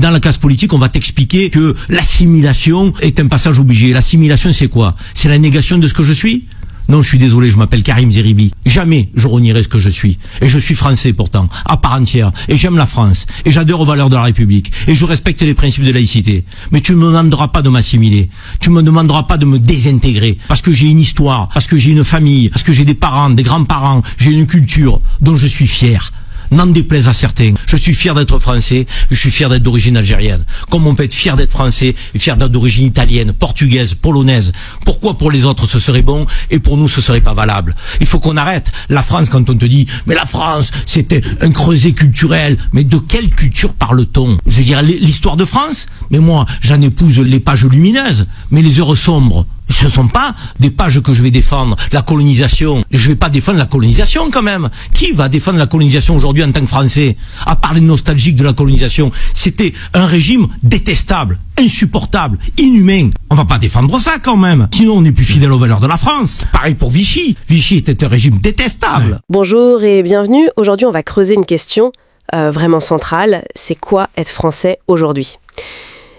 Dans la classe politique, on va t'expliquer que l'assimilation est un passage obligé. L'assimilation, c'est quoi? C'est la négation de ce que je suis? Non, je suis désolé, je m'appelle Karim Zeribi. Jamais je renierai ce que je suis. Et je suis français pourtant, à part entière. Et j'aime la France. Et j'adhère aux valeurs de la République. Et je respecte les principes de laïcité. Mais tu ne me demanderas pas de m'assimiler. Tu ne me demanderas pas de me désintégrer. Parce que j'ai une histoire, parce que j'ai une famille, parce que j'ai des parents, des grands-parents, j'ai une culture dont je suis fier. N'en déplaise à certains. Je suis fier d'être français, je suis fier d'être d'origine algérienne. Comme on peut être fier d'être français et fier d'être d'origine italienne, portugaise, polonaise. Pourquoi pour les autres ce serait bon et pour nous ce serait pas valable? Il faut qu'on arrête. La France, quand on te dit, mais la France, c'était un creuset culturel. Mais de quelle culture parle-t-on? Je veux dire, l'histoire de France? Mais moi, j'en épouse les pages lumineuses, mais les heures sombres. Ce ne sont pas des pages que je vais défendre. La colonisation, je vais pas défendre la colonisation quand même. Qui va défendre la colonisation aujourd'hui en tant que Français? À part les nostalgiques de la colonisation. C'était un régime détestable, insupportable, inhumain. On va pas défendre ça quand même. Sinon on n'est plus fidèle aux valeurs de la France. Pareil pour Vichy. Vichy était un régime détestable. Bonjour et bienvenue. Aujourd'hui on va creuser une question vraiment centrale. C'est quoi être français aujourd'hui?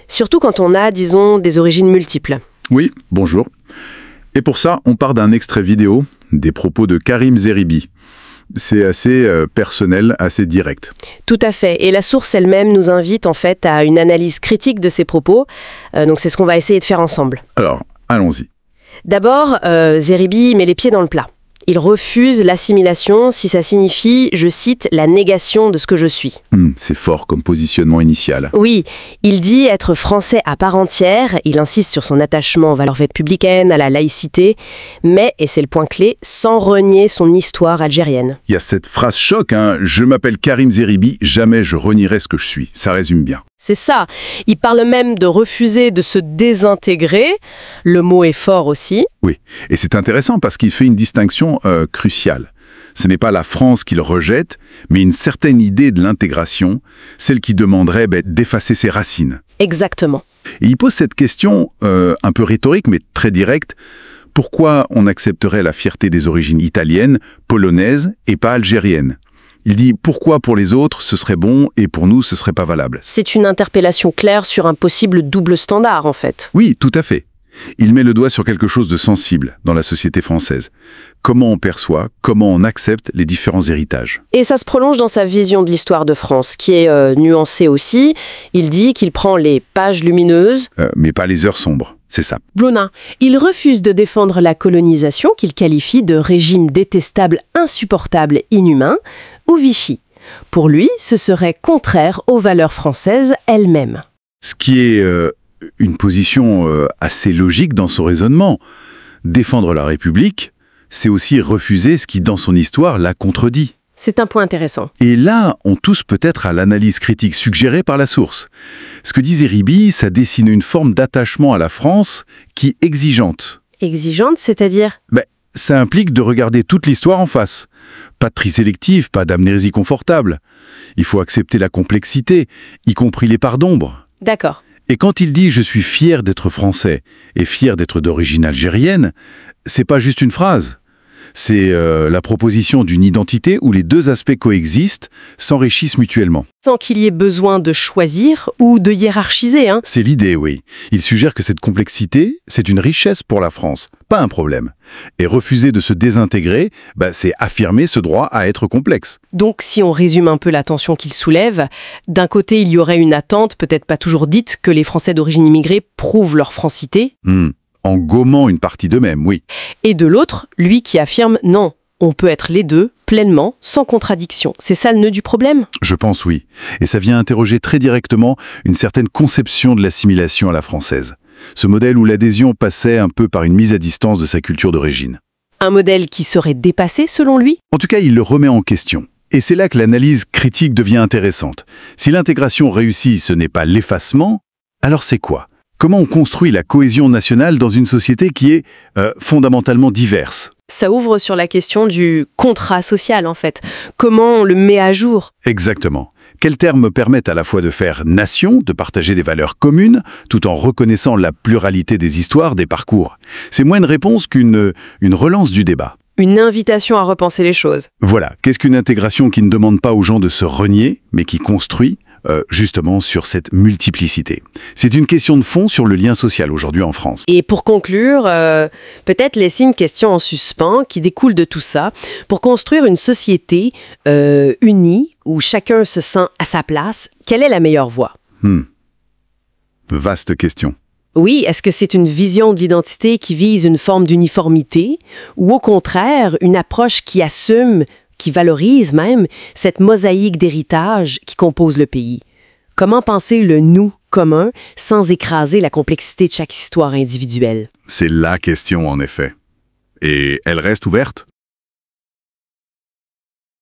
Surtout quand on a, disons, des origines multiples. Oui, bonjour. Et pour ça, on part d'un extrait vidéo des propos de Karim Zeribi. C'est assez personnel, assez direct. Tout à fait. Et la source elle-même nous invite en fait à une analyse critique de ses propos. Donc c'est ce qu'on va essayer de faire ensemble. Alors, allons-y. D'abord, Zeribi met les pieds dans le plat. Il refuse l'assimilation si ça signifie, je cite, la négation de ce que je suis. C'est fort comme positionnement initial. Oui, il dit être français à part entière, il insiste sur son attachement aux valeurs républicaines, à la laïcité, mais, et c'est le point clé, sans renier son histoire algérienne. Il y a cette phrase choc, hein, « Je m'appelle Karim Zeribi, jamais je renierai ce que je suis ». Ça résume bien. C'est ça. Il parle même de refuser de se désintégrer. Le mot est fort aussi. Oui, et c'est intéressant parce qu'il fait une distinction cruciale. Ce n'est pas la France qu'il rejette, mais une certaine idée de l'intégration, celle qui demanderait d'effacer ses racines. Exactement. Et il pose cette question un peu rhétorique, mais très directe. Pourquoi on accepterait la fierté des origines italiennes, polonaises et pas algériennes ? Il dit pourquoi pour les autres ce serait bon et pour nous ce serait pas valable. C'est une interpellation claire sur un possible double standard en fait. Oui, tout à fait. Il met le doigt sur quelque chose de sensible dans la société française. Comment on perçoit, comment on accepte les différents héritages. Et ça se prolonge dans sa vision de l'histoire de France, qui est nuancée aussi. Il dit qu'il prend les pages lumineuses. Mais pas les heures sombres, c'est ça. Blondin, il refuse de défendre la colonisation, qu'il qualifie de régime détestable, insupportable, inhumain, ou Vichy. Pour lui, ce serait contraire aux valeurs françaises elles-mêmes. Ce qui est une position assez logique dans son raisonnement. Défendre la République, c'est aussi refuser ce qui, dans son histoire, la contredit. C'est un point intéressant. Et là, on touche peut-être à l'analyse critique suggérée par la source. Ce que dit Zeribi, ça dessine une forme d'attachement à la France qui est exigeante. Exigeante, c'est-à-dire ? Ça implique de regarder toute l'histoire en face. Pas de tri sélectif, pas d'amnésie confortable. Il faut accepter la complexité, y compris les parts d'ombre. D'accord. Et quand il dit « je suis fier d'être français et fier d'être d'origine algérienne », c'est pas juste une phrase. C'est la proposition d'une identité où les deux aspects coexistent, s'enrichissent mutuellement. Sans qu'il y ait besoin de choisir ou de hiérarchiser, hein. C'est l'idée, oui. Il suggère que cette complexité, c'est une richesse pour la France, pas un problème. Et refuser de se désintégrer, c'est affirmer ce droit à être complexe. Donc, si on résume un peu la tension qu'il soulève, d'un côté, il y aurait une attente, peut-être pas toujours dite, que les Français d'origine immigrée prouvent leur francité. En gommant une partie d'eux-mêmes, oui. Et de l'autre, lui qui affirme non, on peut être les deux, pleinement, sans contradiction. C'est ça le nœud du problème ? Je pense oui. Et ça vient interroger très directement une certaine conception de l'assimilation à la française. Ce modèle où l'adhésion passait un peu par une mise à distance de sa culture d'origine. Un modèle qui serait dépassé selon lui ? En tout cas, il le remet en question. Et c'est là que l'analyse critique devient intéressante. Si l'intégration réussit, ce n'est pas l'effacement, alors c'est quoi ? Comment on construit la cohésion nationale dans une société qui est fondamentalement diverse ? Ça ouvre sur la question du contrat social, en fait. Comment on le met à jour ? Exactement. Quels termes permettent à la fois de faire nation, de partager des valeurs communes, tout en reconnaissant la pluralité des histoires, des parcours ? C'est moins une réponse qu'une relance du débat. Une invitation à repenser les choses. Voilà. Qu'est-ce qu'une intégration qui ne demande pas aux gens de se renier, mais qui construit, justement sur cette multiplicité. C'est une question de fond sur le lien social aujourd'hui en France. Et pour conclure, peut-être laisser une question en suspens qui découle de tout ça. Pour construire une société unie, où chacun se sent à sa place, quelle est la meilleure voie? Vaste question. Oui, est-ce que c'est une vision de l'identité qui vise une forme d'uniformité, ou au contraire, une approche qui assume, qui valorise même, cette mosaïque d'héritage qui compose le pays? Comment penser le « nous » commun sans écraser la complexité de chaque histoire individuelle? C'est la question, en effet. Et elle reste ouverte?